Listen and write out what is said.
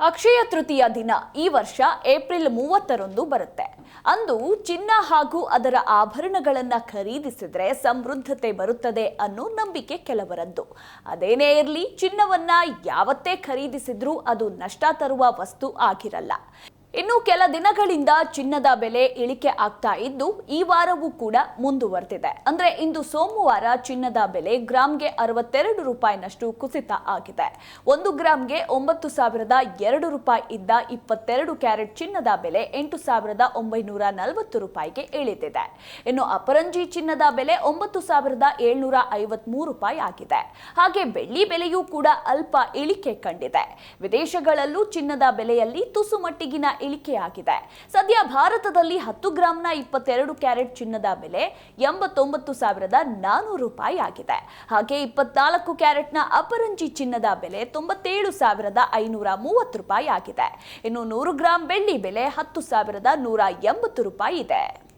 ಅಕ್ಷಯ ತೃತೀಯ ದಿನ ಈ ವರ್ಷ ಏಪ್ರಿಲ್ 30ರಂದು ಬರುತ್ತೆ. ಅಂದು ಚಿನ್ನ ಹಾಗೂ ಅದರ ಆಭರಣಗಳನ್ನು ಖರೀದಿಸಿದ್ರೆ ಸಮೃದ್ಧತೆ ಬರುತ್ತದೆ ಅನ್ನೋ ನಂಬಿಕೆ ಕೆಲವರದ್ದು. ಅದೇನೇ ಇರಲಿ, ಚಿನ್ನವನ್ನ ಯಾವತ್ತೇ ಖರೀದಿಸಿದ್ರೂ ಅದು ನಷ್ಟ ತರುವ ವಸ್ತು ಆಗಿರಲ್ಲ. ಇನ್ನು ಕೆಲ ದಿನಗಳಿಂದ ಚಿನ್ನದ ಬೆಲೆ ಇಳಿಕೆ ಆಗ್ತಾ ಇದ್ದು ಈ ವಾರವೂ ಕೂಡ ಮುಂದುವರೆದಿದೆ. ಅಂದ್ರೆ ಇಂದು ಸೋಮವಾರ ಚಿನ್ನದ ಬೆಲೆ ಗ್ರಾಮ್ಗೆ 62 ರೂಪಾಯಿನಷ್ಟು ಕುಸಿತ ಆಗಿದೆ. 1 ಗ್ರಾಮ್ಗೆ 9,002 ರೂಪಾಯಿ ಇದ್ದ 22 ಕ್ಯಾರೆಟ್ ಚಿನ್ನದ ಬೆಲೆ 8,940 ರೂಪಾಯಿಗೆ ಇಳಿದಿದೆ. ಇನ್ನು ಅಪರಂಜಿ ಚಿನ್ನದ ಬೆಲೆ 9,753 ರೂಪಾಯಿ ಆಗಿದೆ. ಹಾಗೆ ಬೆಳ್ಳಿ ಬೆಲೆಯೂ ಕೂಡ ಅಲ್ಪ ಇಳಿಕೆ ಕಂಡಿದೆ. ವಿದೇಶಗಳಲ್ಲೂ ಚಿನ್ನದ ಬೆಲೆಯಲ್ಲಿ ತುಸು ಮಟ್ಟಿಗಿನ ಇಳಿಕೆಯಾಗಿದೆ. ಸದ್ಯ ಭಾರತದಲ್ಲಿ 10 ಗ್ರಾಂನ 22 ಕ್ಯಾರೆಟ್ ಚಿನ್ನದ ಬೆಲೆ 89,400 ರೂಪಾಯಿ ಆಗಿದೆ. ಹಾಗೆ 24 ಕ್ಯಾರೆಟ್ನ ಅಪರಂಜಿ ಚಿನ್ನದ ಬೆಲೆ 97,530 ರೂಪಾಯಿ ಆಗಿದೆ. ಇನ್ನು 100 ಗ್ರಾಂ ಬೆಳ್ಳಿ ಬೆಲೆ 10,180 ರೂಪಾಯಿ ಇದೆ.